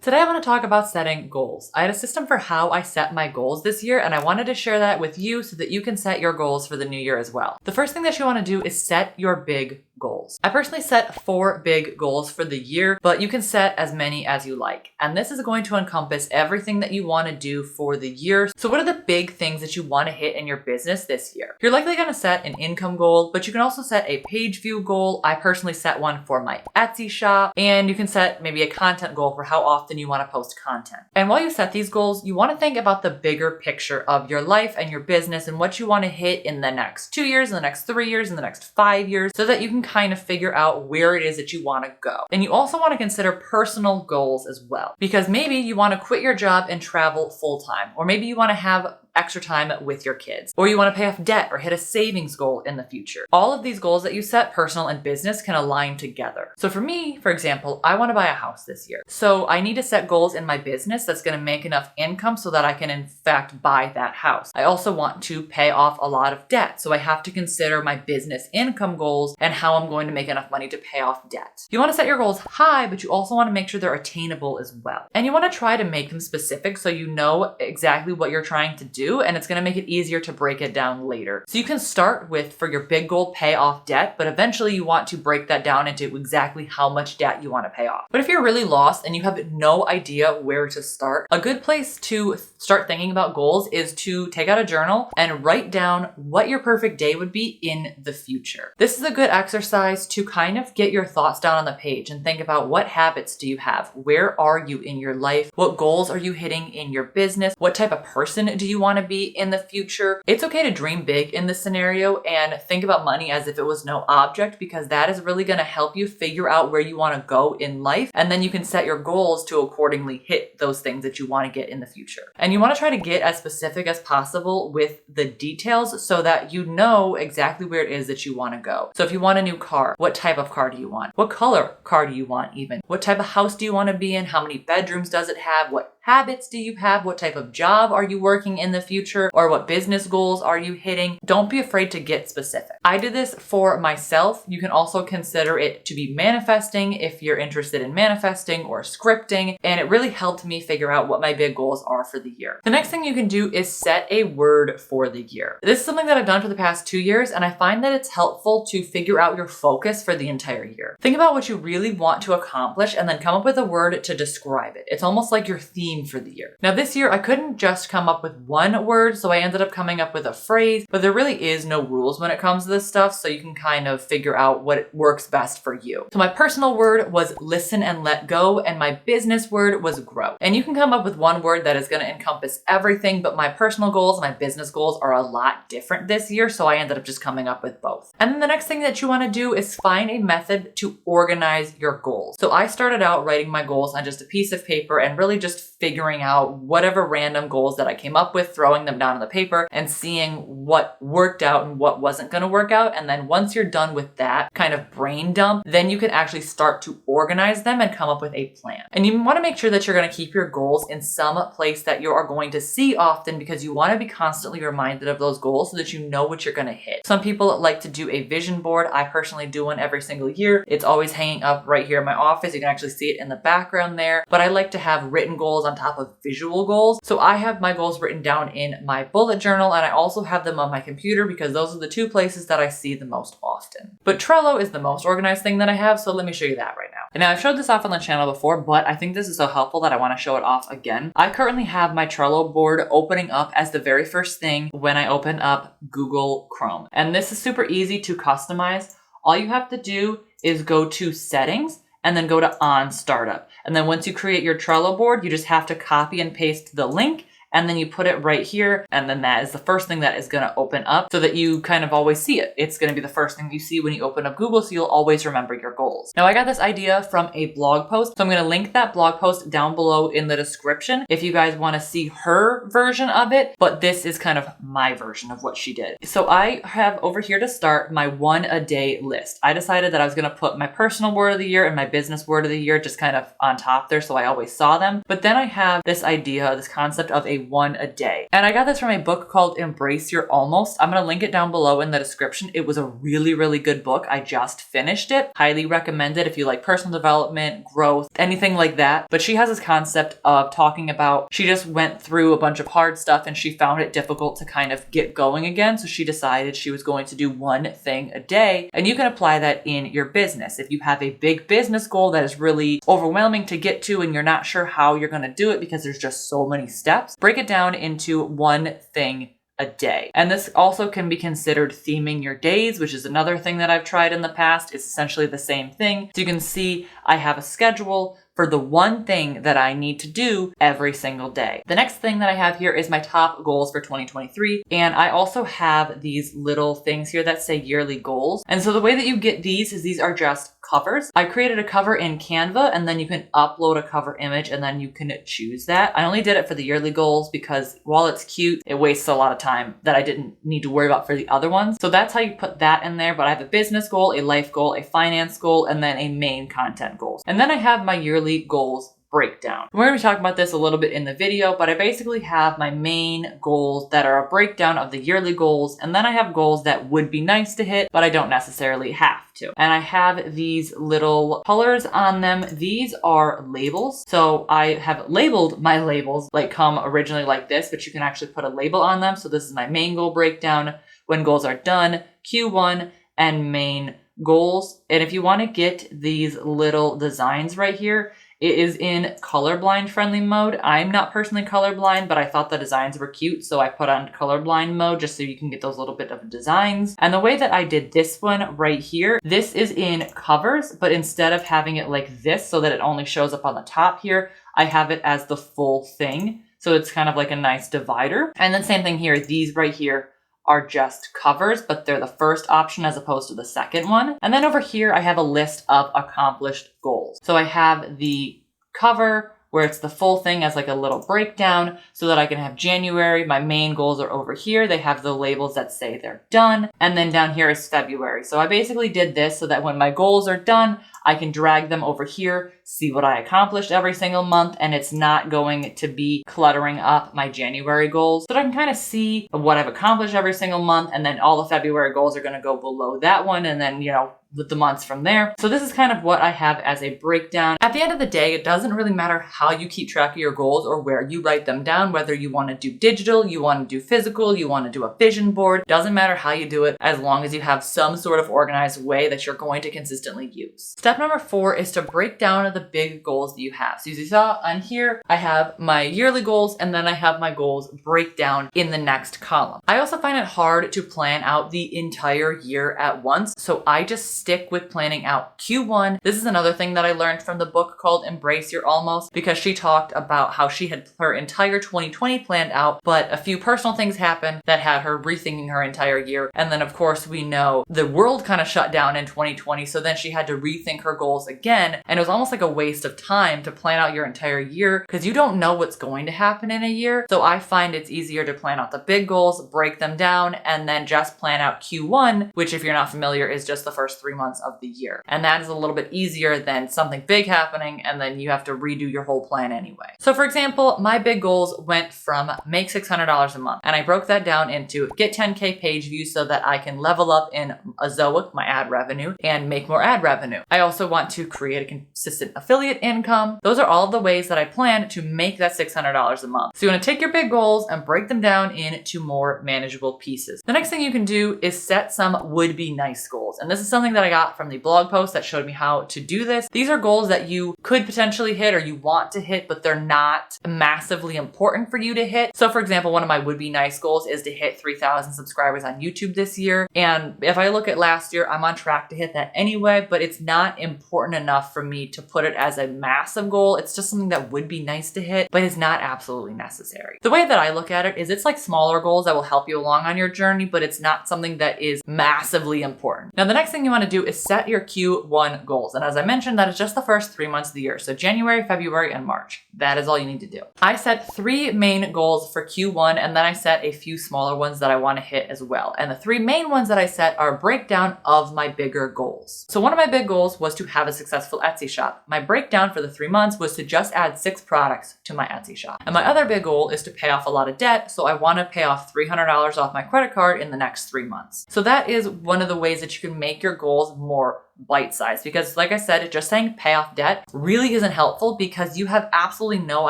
Today I want to talk about setting goals. I had a system for how I set my goals this year, and I wanted to share that with you so that you can set your goals for the new year as well. The first thing that you want to do is set your big goals. I personally set 4 big goals for the year, but you can set as many as you like. And this is going to encompass everything that you want to do for the year. So what are the big things that you want to hit in your business this year? You're likely going to set an income goal, but you can also set a page view goal. I personally set one for my Etsy shop, and you can set maybe a content goal for how often you want to post content. And while you set these goals, you want to think about the bigger picture of your life and your business and what you want to hit in the next 2 years, in the next 3 years, in the next 5 years, so that you can kind of figure out where it is that you want to go. And you also want to consider personal goals as well, because maybe you want to quit your job and travel full time, or maybe you want to have extra time with your kids, or you want to pay off debt or hit a savings goal in the future. All of these goals that you set, personal and business, can align together. So for me, for example, I want to buy a house this year. So I need to set goals in my business that's going to make enough income so that I can in fact buy that house. I also want to pay off a lot of debt. So I have to consider my business income goals and how I'm going to make enough money to pay off debt. You want to set your goals high, but you also want to make sure they're attainable as well. And you want to try to make them specific so you know exactly what you're trying to do, and it's going to make it easier to break it down later. So you can start with, for your big goal, pay off debt, but eventually you want to break that down into exactly how much debt you want to pay off. But if you're really lost and you have no idea where to start, a good place to start thinking about goals is to take out a journal and write down what your perfect day would be in the future. This is a good exercise to kind of get your thoughts down on the page and think about what habits do you have? Where are you in your life? What goals are you hitting in your business? What type of person do you want to be in the future? It's okay to dream big in this scenario and think about money as if it was no object, because that is really going to help you figure out where you want to go in life, and then you can set your goals to accordingly hit those things that you want to get in the future. And you want to try to get as specific as possible with the details so that you know exactly where it is that you want to go. So if you want a new car, what type of car do you want? What color car do you want even? What type of house do you want to be in? How many bedrooms does it have? What habits do you have? What type of job are you working in the future? Or what business goals are you hitting? Don't be afraid to get specific. I did this for myself. You can also consider it to be manifesting if you're interested in manifesting or scripting, and it really helped me figure out what my big goals are for the year. The next thing you can do is set a word for the year. This is something that I've done for the past 2 years, and I find that it's helpful to figure out your focus for the entire year. Think about what you really want to accomplish and then come up with a word to describe it. It's almost like your theme for the year. Now this year I couldn't just come up with one word, so I ended up coming up with a phrase, but there really is no rules when it comes to this stuff, so you can kind of figure out what works best for you. So my personal word was listen and let go, and my business word was grow. And you can come up with one word that is going to encompass everything, but my personal goals, my business goals are a lot different this year, so I ended up just coming up with both. And then the next thing that you want to do is find a method to organize your goals. So I started out writing my goals on just a piece of paper and really just figuring out whatever random goals that I came up with, throwing them down on the paper and seeing what worked out and what wasn't going to work out. And then once you're done with that kind of brain dump, then you can actually start to organize them and come up with a plan. And you want to make sure that you're going to keep your goals in some place that you are going to see often, because you want to be constantly reminded of those goals so that you know what you're going to hit. Some people like to do a vision board. I personally do one every single year. It's always hanging up right here in my office. You can actually see it in the background there. But I like to have written goals on top of visual goals. So I have my goals written down in my bullet journal, and I also have them on my computer because those are the 2 places that I see the most often. But Trello is the most organized thing that I have, so let me show you that right now. And now I've showed this off on the channel before, but I think this is so helpful that I want to show it off again. I currently have my Trello board opening up as the very first thing when I open up Google Chrome. And this is super easy to customize. All you have to do is go to settings and then go to on startup. And then once you create your Trello board, you just have to copy and paste the link, and then you put it right here, and then that is the first thing that is going to open up so that you kind of always see it. It's going to be the first thing you see when you open up Google, so you'll always remember your goals. Now I got this idea from a blog post, so I'm going to link that blog post down below in the description if you guys want to see her version of it, but this is kind of my version of what she did. So I have over here to start my 1 a day list. I decided that I was going to put my personal word of the year and my business word of the year just kind of on top there so I always saw them. But then I have this idea, this concept of a one a day. And I got this from a book called Embrace Your Almost. I'm going to link it down below in the description. It was a really, really good book. I just finished it. Highly recommend it if you like personal development, growth, anything like that. But she has this concept of talking about, she just went through a bunch of hard stuff and she found it difficult to kind of get going again. So she decided she was going to do one thing a day. And you can apply that in your business. If you have a big business goal that is really overwhelming to get to and you're not sure how you're going to do it because there's just so many steps, break it down into one thing a day. And this also can be considered theming your days, which is another thing that I've tried in the past. It's essentially the same thing. So you can see I have a schedule for the one thing that I need to do every single day. The next thing that I have here is my top goals for 2023. And I also have these little things here that say yearly goals. And so the way that you get these is these are just covers. I created a cover in Canva and then you can upload a cover image and then you can choose that. I only did it for the yearly goals because while it's cute, it wastes a lot of time that I didn't need to worry about for the other ones. So that's how you put that in there. But I have a business goal, a life goal, a finance goal, and then a main content goal. And then I have my yearly goals breakdown. We're going to be talking about this a little bit in the video, but I basically have my main goals that are a breakdown of the yearly goals, and then I have goals that would be nice to hit, but I don't necessarily have to. And I have these little colors on them. These are labels. So I have labeled my labels like come originally like this, but you can actually put a label on them. So this is my main goal breakdown, when goals are done, Q1, and main goals. And if you want to get these little designs right here, it is in colorblind friendly mode. I'm not personally colorblind, but I thought the designs were cute, so I put on colorblind mode just so you can get those little bit of designs. And the way that I did this one right here, this is in covers, but instead of having it like this so that it only shows up on the top here, I have it as the full thing. So it's kind of like a nice divider. And then same thing here, these right here are just covers, but they're the first option as opposed to the second one. And then over here, I have a list of accomplished goals. So I have the cover where it's the full thing as like a little breakdown so that I can have January. My main goals are over here. They have the labels that say they're done. And then down here is February. So I basically did this so that when my goals are done, I can drag them over here, see what I accomplished every single month, and it's not going to be cluttering up my January goals. So I can kind of see what I've accomplished every single month, and then all the February goals are going to go below that one, and then, you know, with the months from there. So this is kind of what I have as a breakdown. At the end of the day, it doesn't really matter how you keep track of your goals or where you write them down, whether you want to do digital, you want to do physical, you want to do a vision board. Doesn't matter how you do it as long as you have some sort of organized way that you're going to consistently use. Step number 4 is to break down the big goals that you have. So as you saw on here, I have my yearly goals and then I have my goals breakdown in the next column. I also find it hard to plan out the entire year at once. So I just stick with planning out Q1. This is another thing that I learned from the book called Embrace Your Almost, because she talked about how she had her entire 2020 planned out, but a few personal things happened that had her rethinking her entire year. And then of course we know the world kind of shut down in 2020. So then she had to rethink her goals again. And it was almost like a waste of time to plan out your entire year because you don't know what's going to happen in a year. So I find it's easier to plan out the big goals, break them down, and then just plan out Q1, which if you're not familiar is just the first 3 months of the year. And that is a little bit easier than something big happening and then you have to redo your whole plan anyway. So for example, my big goals went from make $600 a month, and I broke that down into get 10K page views so that I can level up in Azoa, my ad revenue, and make more ad revenue. I also want to create a consistent affiliate income. Those are all the ways that I plan to make that $600 a month. So you want to take your big goals and break them down into more manageable pieces. The next thing you can do is set some would-be nice goals. And this is something that I got from the blog post that showed me how to do this. These are goals that you could potentially hit or you want to hit, but they're not massively important for you to hit. So for example, one of my would-be nice goals is to hit 3,000 subscribers on YouTube this year. And if I look at last year, I'm on track to hit that anyway, but it's not important enough for me to put it as a massive goal. It's just something that would be nice to hit, but is not absolutely necessary. The way that I look at it is it's like smaller goals that will help you along on your journey, but it's not something that is massively important. Now, the next thing you want to do is set your Q1 goals. And as I mentioned, that is just the first 3 months of the year. So January, February, and March. That is all you need to do. I set 3 main goals for Q1, and then I set a few smaller ones that I want to hit as well. And the 3 main ones that I set are a breakdown of my bigger goals. So one of my big goals was was to have a successful Etsy shop. My breakdown for the 3 months was to just add 6 products to my Etsy shop. And my other big goal is to pay off a lot of debt, so I want to pay off $300 off my credit card in the next 3 months. So that is one of the ways that you can make your goals more bite-sized, because like I said, just saying pay off debt really isn't helpful because you have absolutely no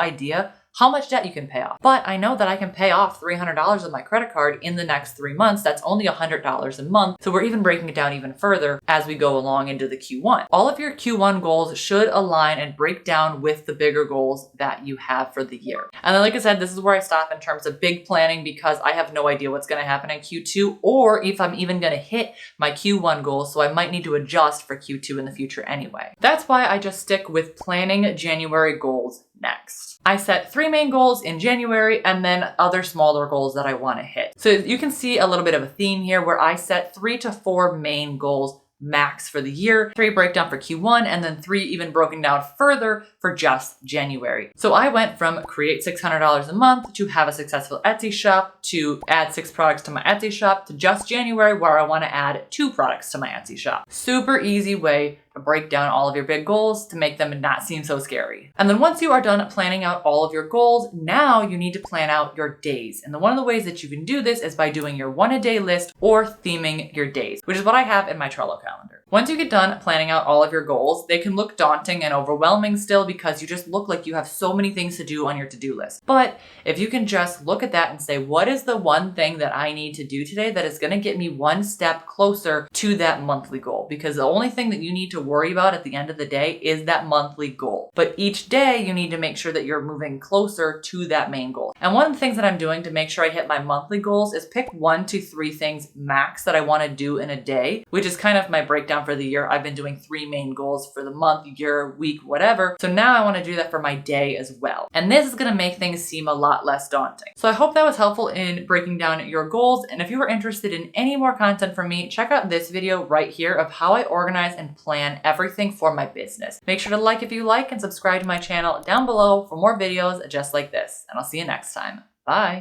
idea how much debt you can pay off. But I know that I can pay off $300 of my credit card in the next 3 months. That's only $100 a month. So we're even breaking it down even further as we go along into the Q1. All of your Q1 goals should align and break down with the bigger goals that you have for the year. And then, like I said, this is where I stop in terms of big planning because I have no idea what's going to happen in Q2 or if I'm even going to hit my Q1 goals. So I might need to adjust for Q2 in the future anyway. That's why I just stick with planning January goals next. I set 3 main goals in January and then other smaller goals that I want to hit. So you can see a little bit of a theme here where I set 3 to 4 main goals max for the year, 3 breakdown for Q1, and then 3 even broken down further for just January. So I went from create $600 a month to have a successful Etsy shop to add 6 products to my Etsy shop to just January where I want to add 2 products to my Etsy shop. Super easy way to break down all of your big goals to make them not seem so scary. And then once you are done planning out all of your goals, now you need to plan out your days. And one of the ways that you can do this is by doing your 1-a-day list or theming your days, which is what I have in my Trello calendar. Once you get done planning out all of your goals, they can look daunting and overwhelming still because you just look like you have so many things to do on your to-do list. But if you can just look at that and say, what is the one thing that I need to do today that is going to get me one step closer to that monthly goal? Because the only thing that you need to worry about at the end of the day is that monthly goal. But each day you need to make sure that you're moving closer to that main goal. And one of the things that I'm doing to make sure I hit my monthly goals is pick 1 to 3 things max that I want to do in a day, which is kind of my breakdown for the year. I've been doing 3 main goals for the month, year, week, whatever. So now I want to do that for my day as well. And this is going to make things seem a lot less daunting. So I hope that was helpful in breaking down your goals. And if you are interested in any more content from me, check out this video right here of how I organize and plan everything for my business. Make sure to like if you like and subscribe to my channel down below for more videos just like this. And I'll see you next time. Bye.